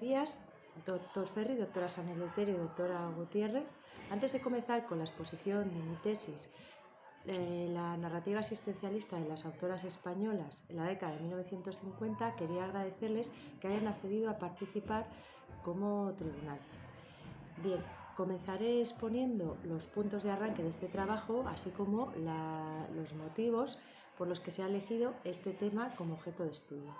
días, doctor Ferri, doctora San Eleuterio y doctora Gutiérrez. Antes de comenzar con la exposición de mi tesis, la narrativa existencialista de las autoras españolas en la década de 1950, quería agradecerles que hayan accedido a participar como tribunal. Bien, comenzaré exponiendo los puntos de arranque de este trabajo, así como los motivos por los que se ha elegido este tema como objeto de estudio.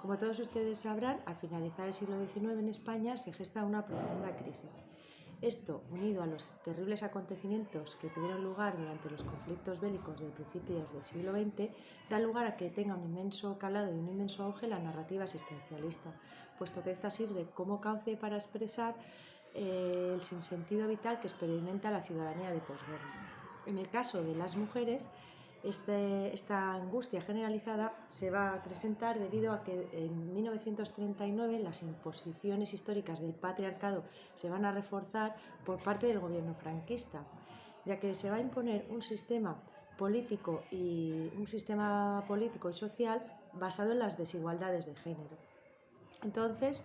Como todos ustedes sabrán, al finalizar el siglo XIX en España se gesta una profunda crisis. Esto, unido a los terribles acontecimientos que tuvieron lugar durante los conflictos bélicos de principios del siglo XX, da lugar a que tenga un inmenso calado y un inmenso auge la narrativa existencialista, puesto que esta sirve como cauce para expresar el sinsentido vital que experimenta la ciudadanía de posguerra. En el caso de las mujeres, esta angustia generalizada se va a acrecentar debido a que en 1939 las imposiciones históricas del patriarcado se van a reforzar por parte del gobierno franquista, ya que se va a imponer un sistema político y social basado en las desigualdades de género. Entonces,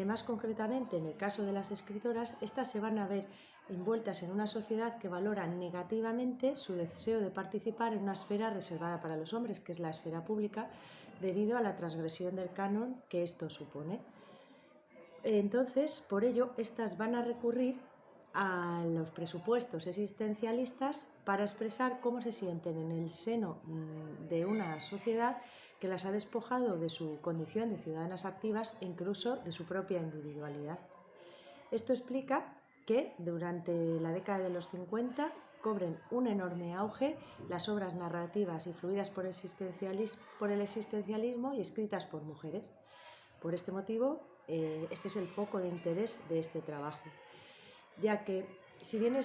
más concretamente, en el caso de las escritoras, estas se van a ver envueltas en una sociedad que valora negativamente su deseo de participar en una esfera reservada para los hombres, que es la esfera pública, debido a la transgresión del canon que esto supone. Entonces, por ello, estas van a recurrir a los presupuestos existencialistas para expresar cómo se sienten en el seno de una sociedad que las ha despojado de su condición de ciudadanas activas e incluso de su propia individualidad. Esto explica que durante la década de los 50 cobren un enorme auge las obras narrativas influidas por el existencialismo y escritas por mujeres. Por este motivo, este es el foco de interés de este trabajo, ya que, si bien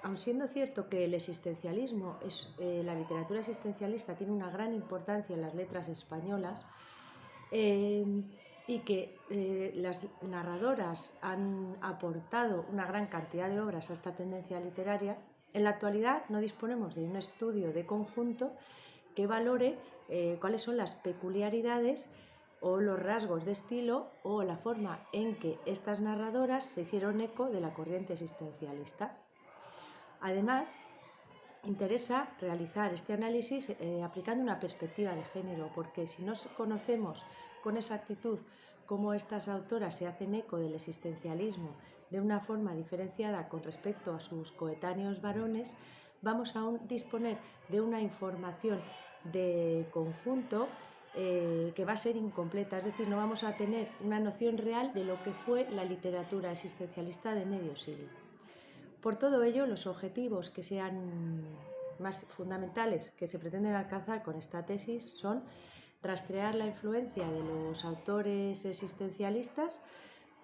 aun siendo cierto que el existencialismo, la literatura existencialista tiene una gran importancia en las letras españolas, y que las narradoras han aportado una gran cantidad de obras a esta tendencia literaria, en la actualidad no disponemos de un estudio de conjunto que valore cuáles son las peculiaridades o los rasgos de estilo o la forma en que estas narradoras se hicieron eco de la corriente existencialista. Además, interesa realizar este análisis aplicando una perspectiva de género, porque si no conocemos con exactitud cómo estas autoras se hacen eco del existencialismo de una forma diferenciada con respecto a sus coetáneos varones, vamos a disponer de una información de conjunto que va a ser incompleta, es decir, no vamos a tener una noción real de lo que fue la literatura existencialista de medio siglo. Por todo ello, los objetivos que sean más fundamentales que se pretenden alcanzar con esta tesis son rastrear la influencia de los autores existencialistas,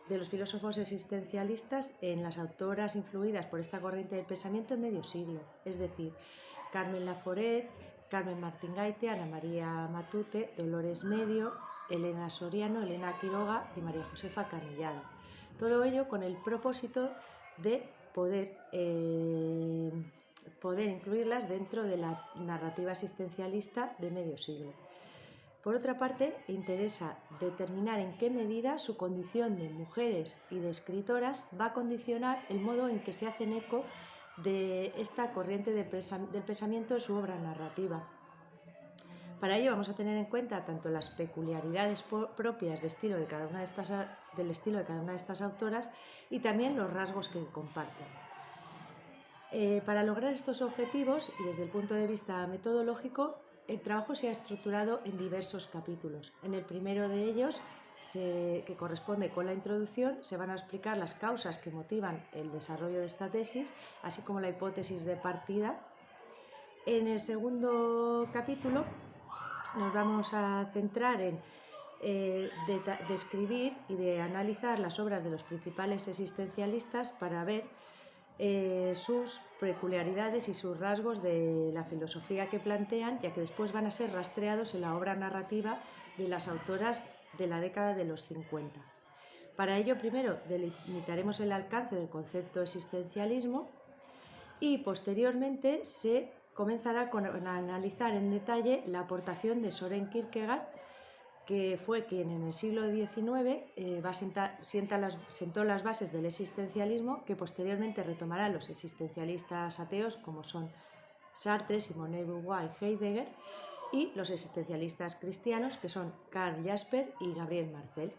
de los filósofos existencialistas en las autoras influidas por esta corriente del pensamiento en medio siglo, es decir, Carmen Laforet, Carmen Martín Gaite, Ana María Matute, Dolores Medio, Elena Soriano, Elena Quiroga y María Josefa Canellado. Todo ello con el propósito de poder incluirlas dentro de la narrativa existencialista de medio siglo. Por otra parte, interesa determinar en qué medida su condición de mujeres y de escritoras va a condicionar el modo en que se hacen eco de esta corriente del pensamiento en su obra narrativa. Para ello vamos a tener en cuenta tanto las peculiaridades propias del estilo de cada una de estas autoras y también los rasgos que comparten. Para lograr estos objetivos y desde el punto de vista metodológico, el trabajo se ha estructurado en diversos capítulos. En el primero de ellos, que corresponde con la introducción, se van a explicar las causas que motivan el desarrollo de esta tesis, así como la hipótesis de partida. En el segundo capítulo nos vamos a centrar en describir y de analizar las obras de los principales existencialistas para ver sus peculiaridades y sus rasgos de la filosofía que plantean, ya que después van a ser rastreados en la obra narrativa de las autoras de la década de los 50. Para ello, primero delimitaremos el alcance del concepto existencialismo y posteriormente se comenzará a analizar en detalle la aportación de Søren Kierkegaard que fue quien en el siglo XIX sentó las bases del existencialismo, que posteriormente retomarán los existencialistas ateos como son Sartre, Simone de Beauvoir y Heidegger, y los existencialistas cristianos que son Karl Jasper y Gabriel Marcel.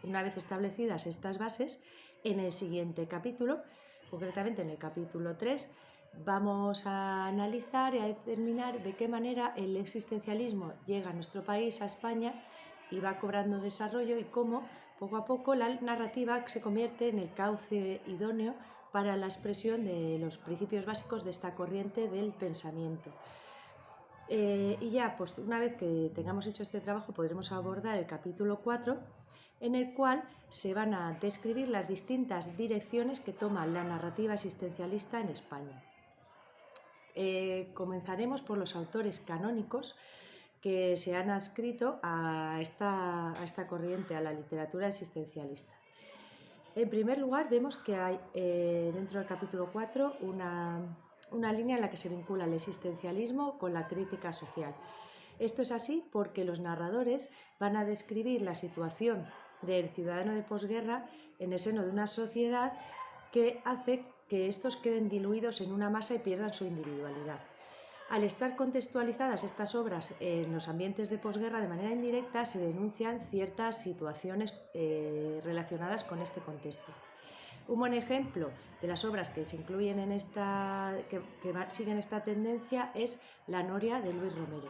Una vez establecidas estas bases, en el siguiente capítulo, concretamente en el capítulo 3, vamos a analizar y a determinar de qué manera el existencialismo llega a nuestro país, a España, y va cobrando desarrollo y cómo poco a poco la narrativa se convierte en el cauce idóneo para la expresión de los principios básicos de esta corriente del pensamiento. Y ya, pues una vez que tengamos hecho este trabajo, podremos abordar el capítulo 4, en el cual se van a describir las distintas direcciones que toma la narrativa existencialista en España. Comenzaremos por los autores canónicos que se han adscrito a esta corriente, a la literatura existencialista. En primer lugar, vemos que hay dentro del capítulo 4 una línea en la que se vincula el existencialismo con la crítica social. Esto es así porque los narradores van a describir la situación del ciudadano de posguerra en el seno de una sociedad que hace que estos queden diluidos en una masa y pierdan su individualidad. Al estar contextualizadas estas obras en los ambientes de posguerra, de manera indirecta se denuncian ciertas situaciones relacionadas con este contexto. Un buen ejemplo de las obras que se incluyen en que siguen esta tendencia es La Noria de Luis Romero.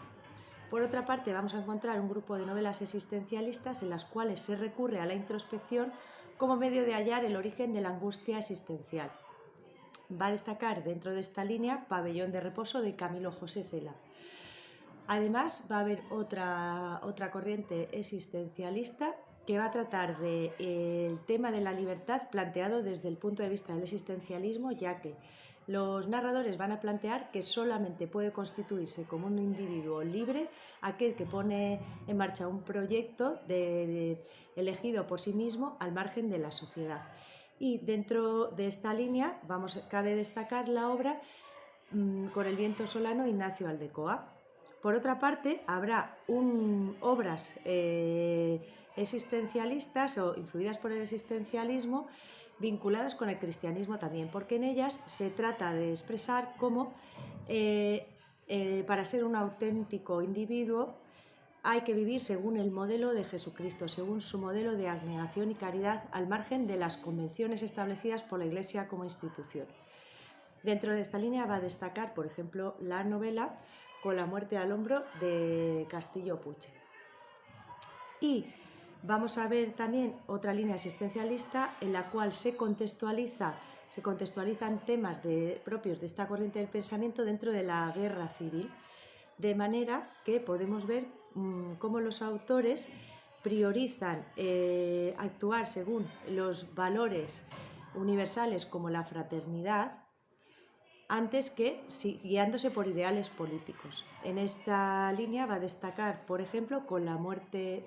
Por otra parte, vamos a encontrar un grupo de novelas existencialistas en las cuales se recurre a la introspección como medio de hallar el origen de la angustia existencial. Va a destacar dentro de esta línea Pabellón de reposo de Camilo José Cela. Además, va a haber otra corriente existencialista que va a tratar del tema de la libertad planteado desde el punto de vista del existencialismo, ya que los narradores van a plantear que solamente puede constituirse como un individuo libre aquel que pone en marcha un proyecto elegido por sí mismo al margen de la sociedad. Y dentro de esta línea cabe destacar la obra Con el viento solano, Ignacio Aldecoa. Por otra parte, habrá obras existencialistas o influidas por el existencialismo vinculadas con el cristianismo también, porque en ellas se trata de expresar cómo para ser un auténtico individuo hay que vivir según el modelo de Jesucristo, según su modelo de abnegación y caridad, al margen de las convenciones establecidas por la Iglesia como institución. Dentro de esta línea va a destacar, por ejemplo, la novela Con la muerte al hombro de Castillo Puche. Y vamos a ver también otra línea existencialista en la cual se contextualizan temas propios de esta corriente del pensamiento dentro de la guerra civil, de manera que podemos ver cómo los autores priorizan actuar según los valores universales como la fraternidad, antes que guiándose por ideales políticos. En esta línea va a destacar, por ejemplo, Con la muerte,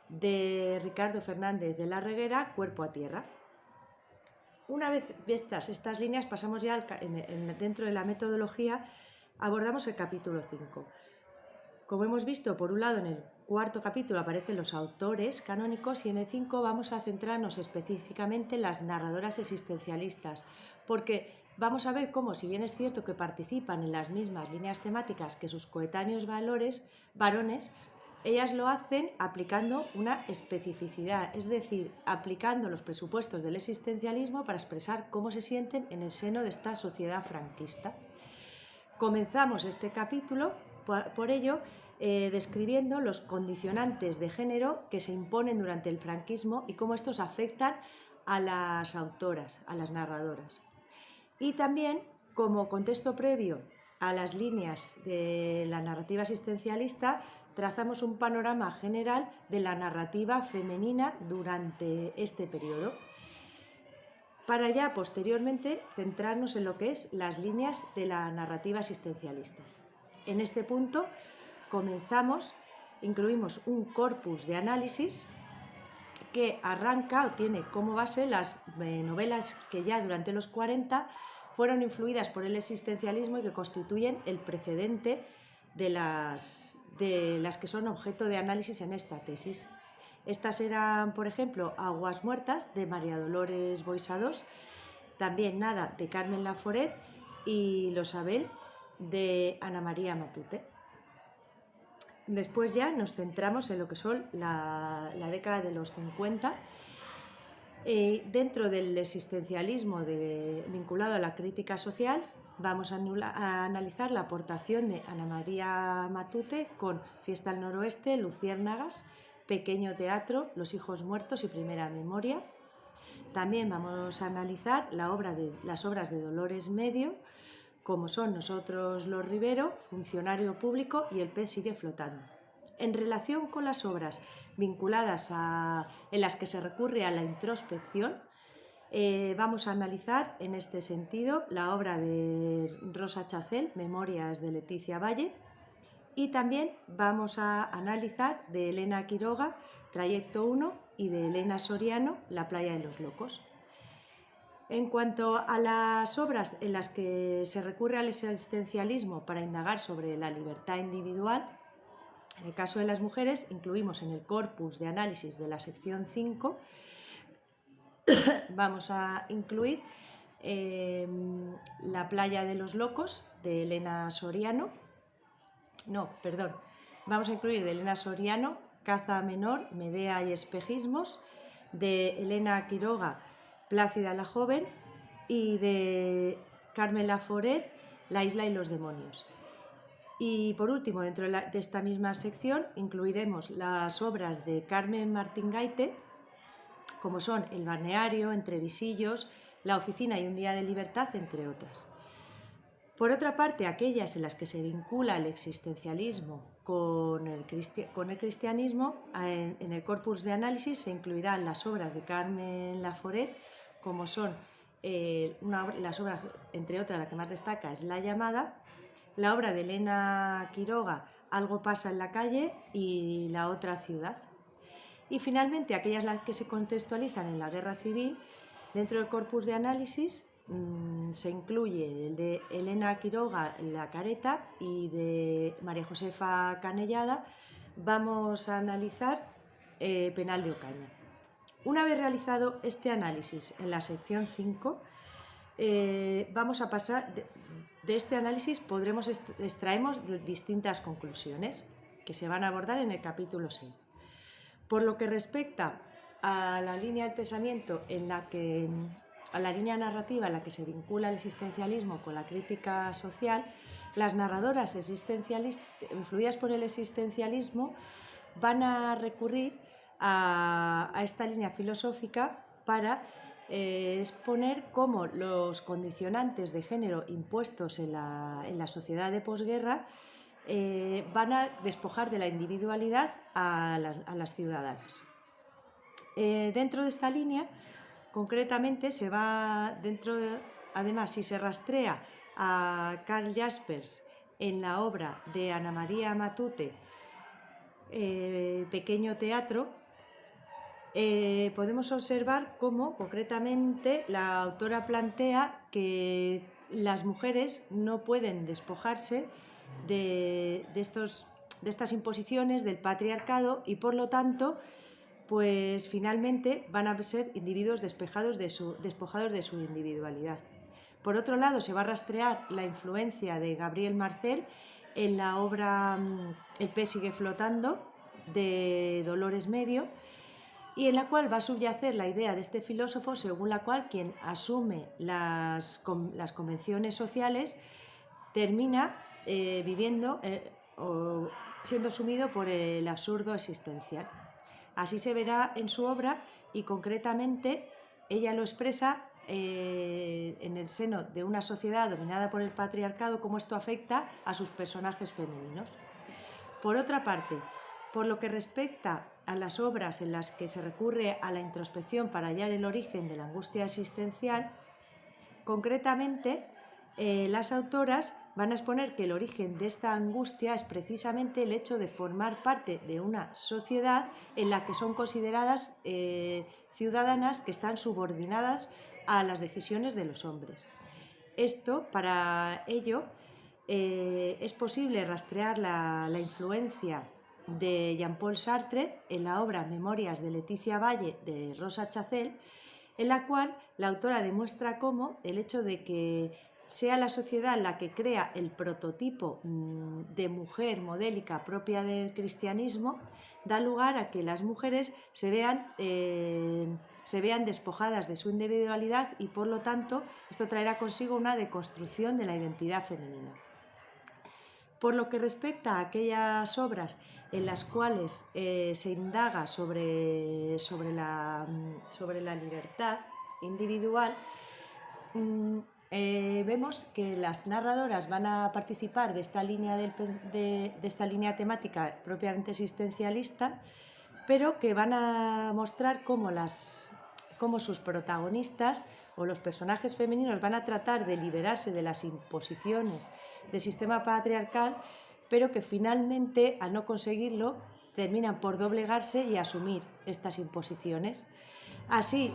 de Ricardo Fernández de la Reguera, Cuerpo a tierra. Una vez vistas estas líneas, pasamos ya dentro de la metodología, abordamos el capítulo 5. Como hemos visto, por un lado, en el cuarto capítulo aparecen los autores canónicos y en el 5 vamos a centrarnos específicamente en las narradoras existencialistas, porque vamos a ver cómo, si bien es cierto que participan en las mismas líneas temáticas que sus coetáneos varones, ellas lo hacen aplicando una especificidad, es decir, aplicando los presupuestos del existencialismo para expresar cómo se sienten en el seno de esta sociedad franquista. Comenzamos este capítulo, por ello, describiendo los condicionantes de género que se imponen durante el franquismo y cómo estos afectan a las autoras, a las narradoras. Y también, como contexto previo a las líneas de la narrativa existencialista, trazamos un panorama general de la narrativa femenina durante este periodo, para ya posteriormente centrarnos en lo que es las líneas de la narrativa existencialista. En este punto incluimos un corpus de análisis que arranca o tiene como base las novelas que ya durante los 40 fueron influidas por el existencialismo y que constituyen el precedente de de las que son objeto de análisis en esta tesis. Estas eran, por ejemplo, Aguas Muertas, de María Dolores Boixadós, también Nada, de Carmen Laforet, y Los Abel, de Ana María Matute. Después ya nos centramos en lo que son la década de los 50. Dentro del existencialismo vinculado a la crítica social, vamos a analizar la aportación de Ana María Matute con Fiesta al Noroeste, Luciérnagas, Pequeño Teatro, Los Hijos Muertos y Primera Memoria. También vamos a analizar las obras de Dolores Medio, como son Nosotros los Rivero, Funcionario Público y El pez sigue flotando. En relación con las obras vinculadas en las que se recurre a la introspección, vamos a analizar en este sentido la obra de Rosa Chacel, Memorias de Leticia Valle, y también vamos a analizar de Elena Quiroga, Trayecto 1, y de Elena Soriano, La playa de los locos. En cuanto a las obras en las que se recurre al existencialismo para indagar sobre la libertad individual, en el caso de las mujeres incluimos en el corpus de análisis de la sección 5, vamos a incluir La playa de los locos, de Elena Soriano. Vamos a incluir de Elena Soriano, Caza menor, Medea y espejismos, de Elena Quiroga, Plácida la joven, y de Carmen Laforet, La isla y los demonios. Y por último, dentro de esta misma sección, incluiremos las obras de Carmen Martín Gaite, como son El balneario, Entre visillos, La oficina y Un día de libertad, entre otras. Por otra parte, aquellas en las que se vincula el existencialismo con el cristianismo, en el corpus de análisis se incluirán las obras de Carmen Laforet, como son las obras, entre otras, la que más destaca es La llamada, la obra de Elena Quiroga, Algo pasa en la calle, y La otra ciudad. Y finalmente, aquellas las que se contextualizan en la guerra civil, dentro del corpus de análisis se incluye el de Elena Quiroga, La careta, y de María Josefa Canellada vamos a analizar Penal de Ocaña. Una vez realizado este análisis en la sección 5, vamos a pasar de este análisis extraemos distintas conclusiones que se van a abordar en el capítulo 6. Por lo que respecta a la línea del pensamiento a la línea narrativa en la que se vincula el existencialismo con la crítica social, las narradoras influidas por el existencialismo van a recurrir a esta línea filosófica para exponer cómo los condicionantes de género impuestos en la sociedad de posguerra van a despojar de la individualidad a las ciudadanas. Dentro de esta línea, concretamente, además, si se rastrea a Karl Jaspers en la obra de Ana María Matute, Pequeño teatro, podemos observar cómo, concretamente, la autora plantea que las mujeres no pueden despojarse de estas imposiciones del patriarcado y, por lo tanto, pues finalmente van a ser individuos despojados de su individualidad. Por otro lado, se va a rastrear la influencia de Gabriel Marcel en la obra El pez sigue flotando, de Dolores Medio, y en la cual va a subyacer la idea de este filósofo según la cual quien asume las convenciones sociales termina viviendo o siendo sumido por el absurdo existencial. Así se verá en su obra, y concretamente ella lo expresa en el seno de una sociedad dominada por el patriarcado, cómo esto afecta a sus personajes femeninos. Por otra parte, por lo que respecta a las obras en las que se recurre a la introspección para hallar el origen de la angustia existencial, concretamente las autoras van a exponer que el origen de esta angustia es precisamente el hecho de formar parte de una sociedad en la que son consideradas ciudadanas que están subordinadas a las decisiones de los hombres. Esto, para ello, es posible rastrear la influencia de Jean-Paul Sartre en la obra Memorias de Leticia Valle de Rosa Chacel, en la cual la autora demuestra cómo el hecho de que sea la sociedad la que crea el prototipo de mujer modélica propia del cristianismo, da lugar a que las mujeres se vean despojadas de su individualidad y, por lo tanto, esto traerá consigo una deconstrucción de la identidad femenina. Por lo que respecta a aquellas obras en las cuales se indaga sobre la libertad individual, vemos que las narradoras van a participar de esta línea temática propiamente existencialista, pero que van a mostrar cómo sus protagonistas o los personajes femeninos van a tratar de liberarse de las imposiciones del sistema patriarcal, pero que finalmente, al no conseguirlo, terminan por doblegarse y asumir estas imposiciones. Así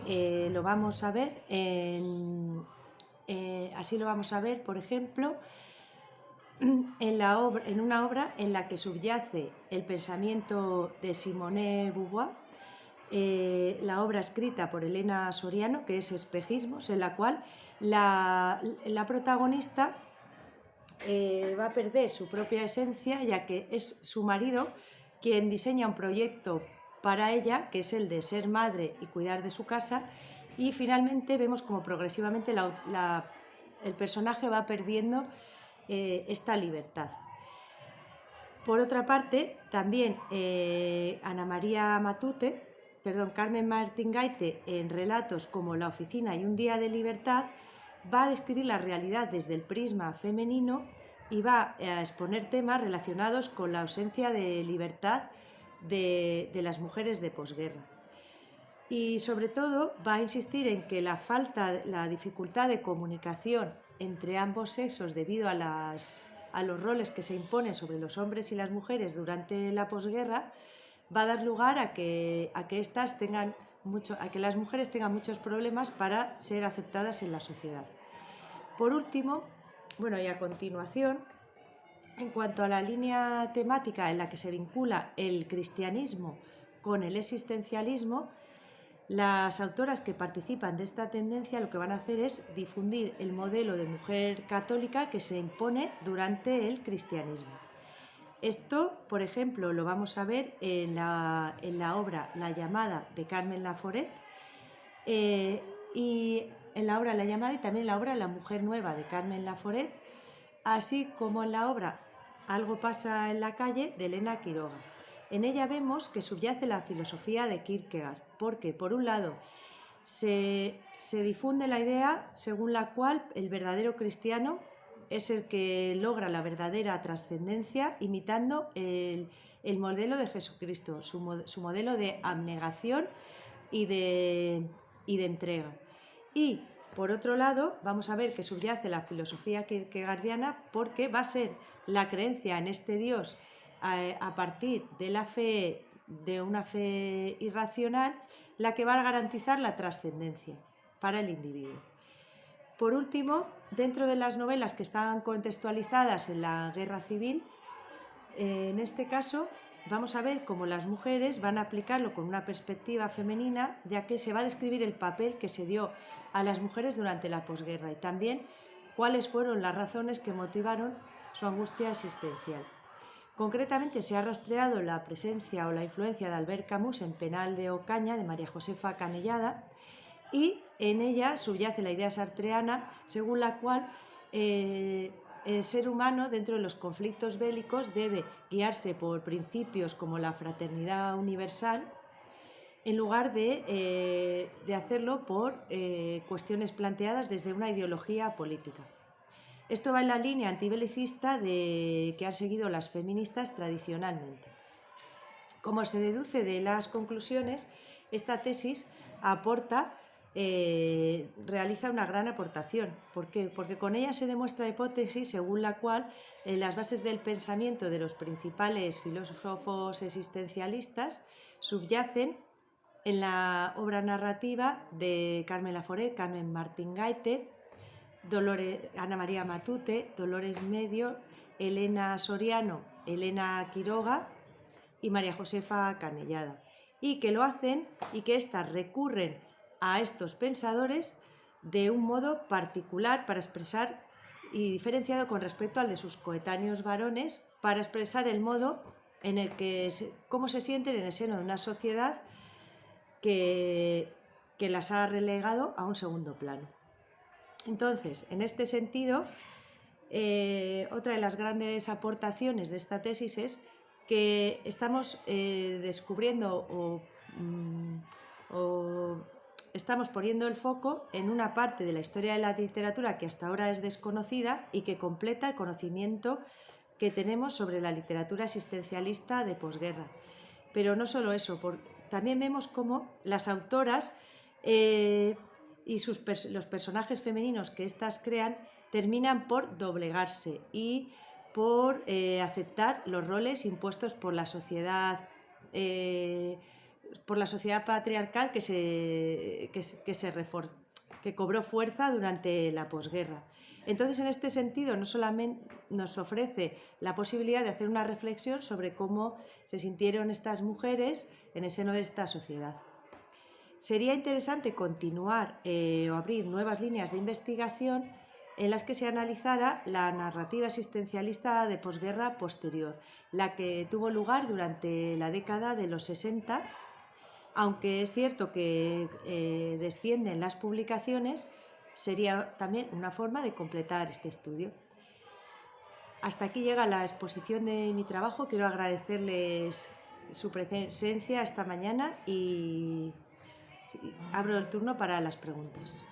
lo vamos a ver por ejemplo, en una obra en la que subyace el pensamiento de Simone de Beauvoir, la obra escrita por Elena Soriano, que es Espejismos, en la cual la protagonista va a perder su propia esencia, ya que es su marido quien diseña un proyecto para ella, que es el de ser madre y cuidar de su casa, y finalmente vemos como progresivamente el personaje va perdiendo esta libertad. Por otra parte, también Carmen Martín Gaite, en relatos como La oficina y Un día de libertad, va a describir la realidad desde el prisma femenino y va a exponer temas relacionados con la ausencia de libertad de las mujeres de posguerra. Y sobre todo va a insistir en que la dificultad de comunicación entre ambos sexos debido a los roles que se imponen sobre los hombres y las mujeres durante la posguerra va a dar lugar a que las mujeres tengan muchos problemas para ser aceptadas en la sociedad. Por último, y a continuación, en cuanto a la línea temática en la que se vincula el cristianismo con el existencialismo, las autoras que participan de esta tendencia lo que van a hacer es difundir el modelo de mujer católica que se impone durante el cristianismo. Esto, por ejemplo, lo vamos a ver en la obra La llamada de Carmen Laforet, y en la obra La llamada y también en la obra La mujer nueva de Carmen Laforet, así como en la obra Algo pasa en la calle de Elena Quiroga. En ella vemos que subyace la filosofía de Kierkegaard, porque, por un lado, se difunde la idea según la cual el verdadero cristiano es el que logra la verdadera trascendencia imitando el modelo de Jesucristo, su modelo de abnegación y de entrega. Y, por otro lado, vamos a ver que subyace la filosofía kierkegaardiana porque va a ser la creencia en este Dios a partir de una fe irracional la que va a garantizar la trascendencia para el individuo. Por último, dentro de las novelas que están contextualizadas en la guerra civil, en este caso vamos a ver cómo las mujeres van a aplicarlo con una perspectiva femenina, ya que se va a describir el papel que se dio a las mujeres durante la posguerra y también cuáles fueron las razones que motivaron su angustia existencial. Concretamente se ha rastreado la presencia o la influencia de Albert Camus en Penal de Ocaña, de María Josefa Canellada, y en ella subyace la idea sartreana según la cual el ser humano dentro de los conflictos bélicos debe guiarse por principios como la fraternidad universal en lugar de hacerlo por cuestiones planteadas desde una ideología política. Esto va en la línea antibelicista que han seguido las feministas tradicionalmente. Como se deduce de las conclusiones, esta tesis realiza una gran aportación. ¿Por qué? Porque con ella se demuestra la hipótesis según la cual las bases del pensamiento de los principales filósofos existencialistas subyacen en la obra narrativa de Carmen Laforet, Carmen Martín Gaite, Ana María Matute, Dolores Medio, Elena Soriano, Elena Quiroga y María Josefa Canellada, y que lo hacen y que éstas recurren a estos pensadores de un modo particular para expresar y diferenciado con respecto al de sus coetáneos varones, para expresar el modo en el que cómo se sienten en el seno de una sociedad que las ha relegado a un segundo plano. Entonces, en este sentido, otra de las grandes aportaciones de esta tesis es que estamos descubriendo o estamos poniendo el foco en una parte de la historia de la literatura que hasta ahora es desconocida y que completa el conocimiento que tenemos sobre la literatura existencialista de posguerra. Pero no solo eso, también vemos cómo las autoras y los personajes femeninos que éstas crean terminan por doblegarse y por aceptar los roles impuestos por la sociedad patriarcal que cobró fuerza durante la posguerra. Entonces, en este sentido, no solamente nos ofrece la posibilidad de hacer una reflexión sobre cómo se sintieron estas mujeres en el seno de esta sociedad. Sería interesante continuar o abrir nuevas líneas de investigación en las que se analizara la narrativa existencialista de posguerra posterior, la que tuvo lugar durante la década de los 60, aunque es cierto que descienden las publicaciones, sería también una forma de completar este estudio. Hasta aquí llega la exposición de mi trabajo. Quiero agradecerles su presencia esta mañana y abro el turno para las preguntas.